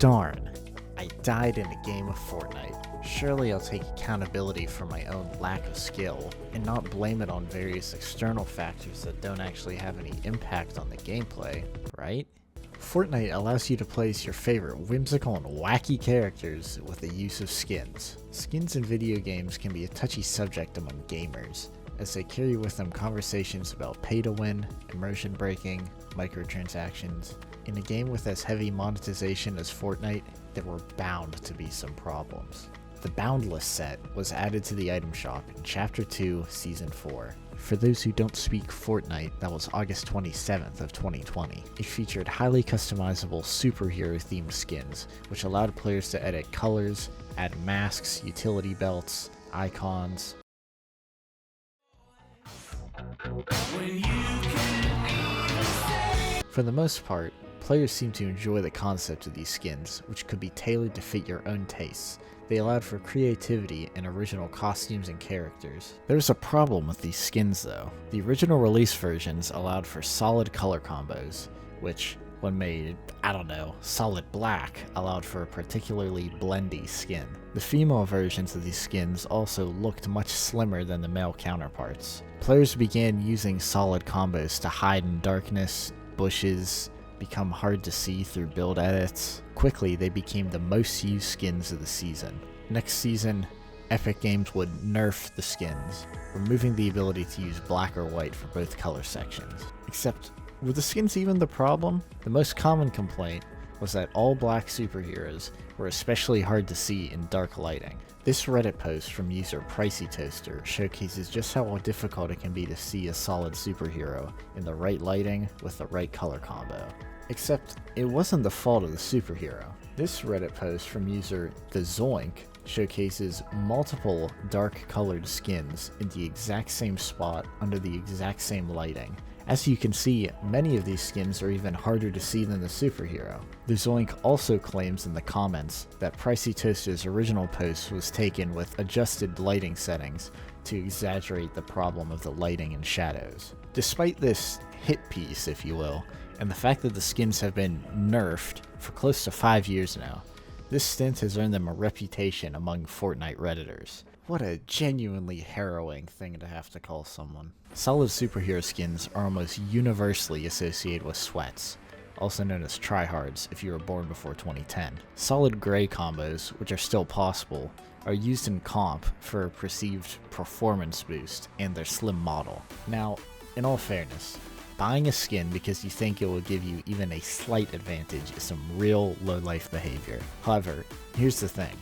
Darn, I died in a game of Fortnite. Surely I'll take accountability for my own lack of skill, and not blame it on various external factors that don't actually have any impact on the gameplay, right? Fortnite allows you to play as your favorite whimsical and wacky characters with the use of skins. Skins in video games can be a touchy subject among gamers, as they carry with them conversations about pay to win, immersion breaking, microtransactions. In a game with as heavy monetization as Fortnite, there were bound to be some problems. The Boundless set was added to the item shop in Chapter 2, Season 4. For those who don't speak Fortnite, that was August 27th of 2020. It featured highly customizable superhero-themed skins, which allowed players to edit colors, add masks, utility belts, icons. For the most part, players seemed to enjoy the concept of these skins, which could be tailored to fit your own tastes. They allowed for creativity and original costumes and characters. There was a problem with these skins though. The original release versions allowed for solid color combos, which, when made, solid black, allowed for a particularly blendy skin. The female versions of these skins also looked much slimmer than the male counterparts. Players began using solid combos to hide in darkness, bushes, become hard to see through build edits. Quickly, they became the most used skins of the season. Next season, Epic Games would nerf the skins, removing the ability to use black or white for both color sections. Except, were the skins even the problem? The most common complaint was that all black superheroes were especially hard to see in dark lighting. This Reddit post from user Pricey Toaster showcases just how difficult it can be to see a solid superhero in the right lighting with the right color combo. Except, it wasn't the fault of the superhero. This Reddit post from user The Zoink showcases multiple dark colored skins in the exact same spot under the exact same lighting. As you can see, many of these skins are even harder to see than the superhero. The Zoink also claims in the comments that Pricey Toaster's original post was taken with adjusted lighting settings to exaggerate the problem of the lighting and shadows. Despite this hit piece, if you will, and the fact that the skins have been nerfed for close to 5 years now, this stint has earned them a reputation among Fortnite Redditors. What a genuinely harrowing thing to have to call someone. Solid superhero skins are almost universally associated with sweats, also known as tryhards if you were born before 2010. Solid gray combos, which are still possible, are used in comp for a perceived performance boost and their slim model. Now, in all fairness, buying a skin because you think it will give you even a slight advantage is some real low-life behavior. However, here's the thing.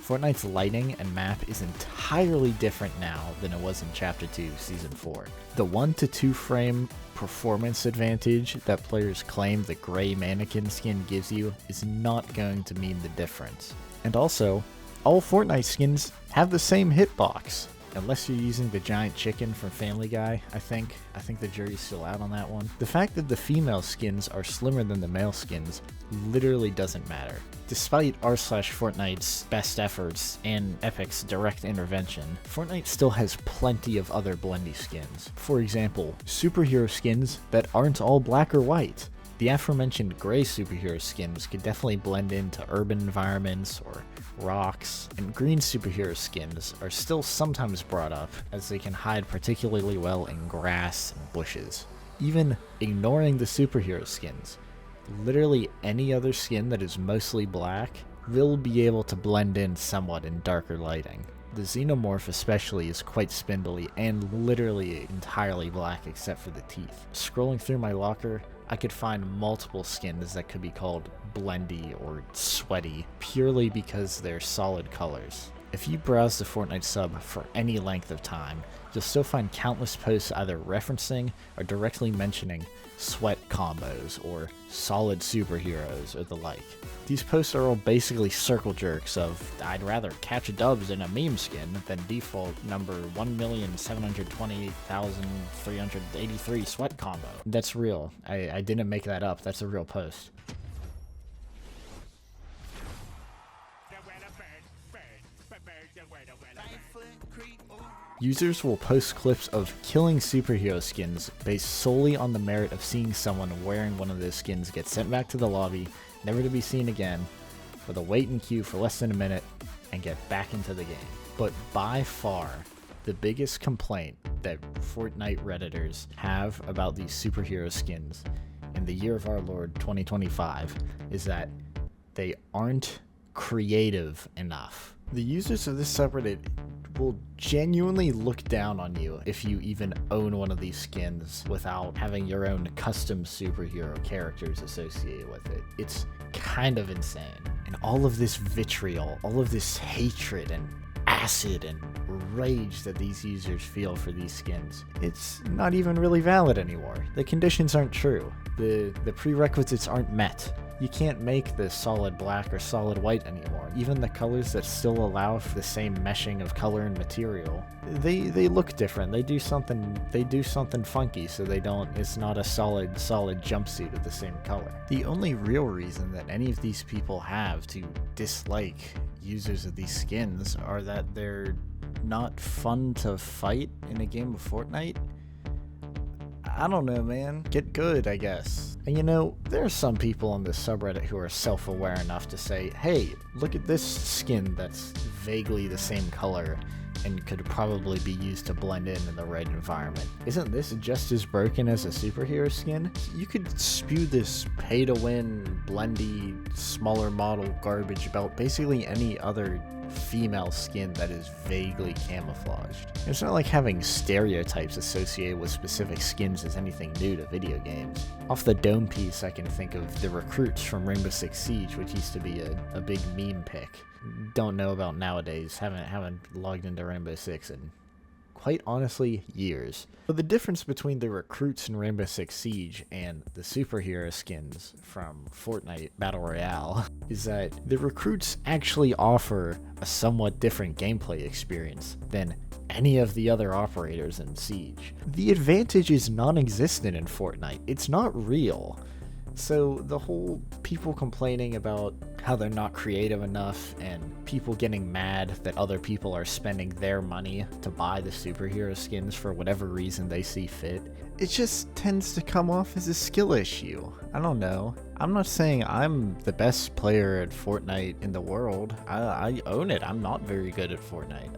Fortnite's lighting and map is entirely different now than it was in Chapter 2, Season 4. The 1 to 2 frame performance advantage that players claim the gray mannequin skin gives you is not going to mean the difference. And also, all Fortnite skins have the same hitbox. Unless you're using the giant chicken from Family Guy, I think the jury's still out on that one. The fact that the female skins are slimmer than the male skins literally doesn't matter. Despite r/Fortnite's best efforts and Epic's direct intervention, Fortnite still has plenty of other blendy skins. For example, superhero skins that aren't all black or white. The aforementioned gray superhero skins could definitely blend into urban environments or rocks, and green superhero skins are still sometimes brought up as they can hide particularly well in grass and bushes. Even ignoring the superhero skins, literally any other skin that is mostly black will be able to blend in somewhat in darker lighting. The Xenomorph especially is quite spindly and literally entirely black except for the teeth. Scrolling through my locker, I could find multiple skins that could be called blendy or sweaty purely because they're solid colors. If you browse the Fortnite sub for any length of time, you'll still find countless posts either referencing or directly mentioning sweat combos or solid superheroes or the like. These posts are all basically circle jerks of I'd rather catch dubs in a meme skin than default number 1,728,383 sweat combo. That's real. I didn't make that up. That's a real post. Users will post clips of killing superhero skins based solely on the merit of seeing someone wearing one of those skins get sent back to the lobby, never to be seen again, with a wait in queue for less than a minute and get back into the game. But by far, the biggest complaint that Fortnite Redditors have about these superhero skins in the year of our Lord 2025 is that they aren't creative enough. The users of this subreddit will genuinely look down on you if you even own one of these skins without having your own custom superhero characters associated with it. It's kind of insane. And all of this vitriol, all of this hatred and acid and rage that these users feel for these skins, it's not even really valid anymore. The conditions aren't true. The prerequisites aren't met. You can't make the solid black or solid white anymore. Even the colors that still allow for the same meshing of color and material, they look different. They do something funky, so it's not a solid jumpsuit of the same color. The only real reason that any of these people have to dislike users of these skins are that they're not fun to fight in a game of Fortnite. I don't know, man. Get good, I guess. And you know, there are some people on this subreddit who are self-aware enough to say, hey, look at this skin that's vaguely the same color and could probably be used to blend in the right environment. Isn't this just as broken as a superhero skin? You could spew this pay-to-win, blendy, smaller model garbage about basically any other female skin that is vaguely camouflaged. It's not like having stereotypes associated with specific skins is anything new to video games. Off the dome piece, I can think of the recruits from Rainbow Six Siege, which used to be a big meme pick. Don't know about nowadays, haven't logged into Rainbow Six in quite honestly years. But the difference between the recruits in Rainbow Six Siege and the superhero skins from Fortnite Battle Royale is that the recruits actually offer a somewhat different gameplay experience than any of the other operators in Siege. The advantage is non-existent in Fortnite. It's not real. So the whole people complaining about how they're not creative enough and people getting mad that other people are spending their money to buy the superhero skins for whatever reason they see fit, it just tends to come off as a skill issue. I don't know. I'm not saying I'm the best player at Fortnite in the world. I own it. I'm not very good at Fortnite.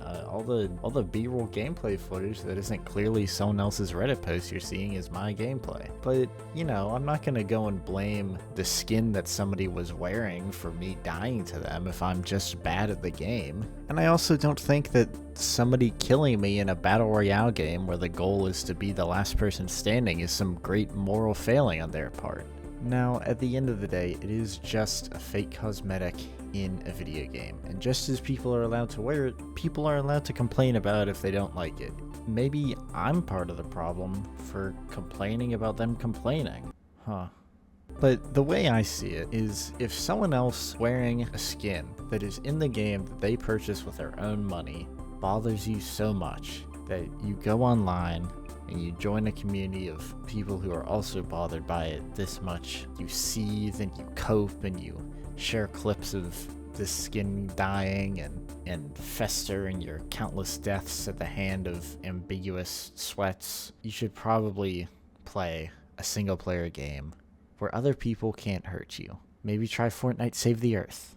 All the B-roll gameplay footage that isn't clearly someone else's Reddit post you're seeing is my gameplay. But, you know, I'm not gonna go and blame the skin that somebody was wearing for me dying to them if I'm just bad at the game. And I also don't think that somebody killing me in a battle royale game where the goal is to be the last person standing is some great moral failing on their part. Now, at the end of the day, it is just a fake cosmetic in a video game, and just as people are allowed to wear it, people are allowed to complain about it if they don't like it. Maybe I'm part of the problem for complaining about them complaining. But the way I see it is, if someone else wearing a skin that is in the game that they purchase with their own money bothers you so much that you go online and you join a community of people who are also bothered by it this much, you seethe and you cope and you share clips of this skin dying and fester in your countless deaths at the hand of ambiguous sweats, you should probably play a single player game where other people can't hurt you. Maybe try Fortnite Save the Earth.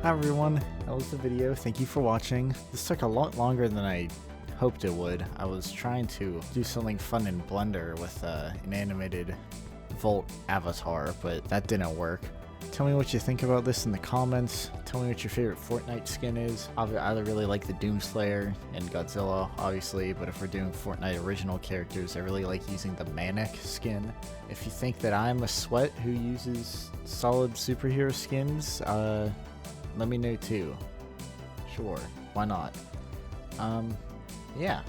Hi everyone, that was the video. Thank you for watching. This took a lot longer than I hoped it would. I was trying to do something fun in Blender with an animated Volt avatar, but that didn't work. Tell me what you think about this in the comments. Tell me what your favorite Fortnite skin is. I really like the Doomslayer and Godzilla, obviously, but if we're doing Fortnite original characters, I really like using the Manic skin. If you think that I'm a sweat who uses solid superhero skins, let me know too. Sure, why not? Yeah.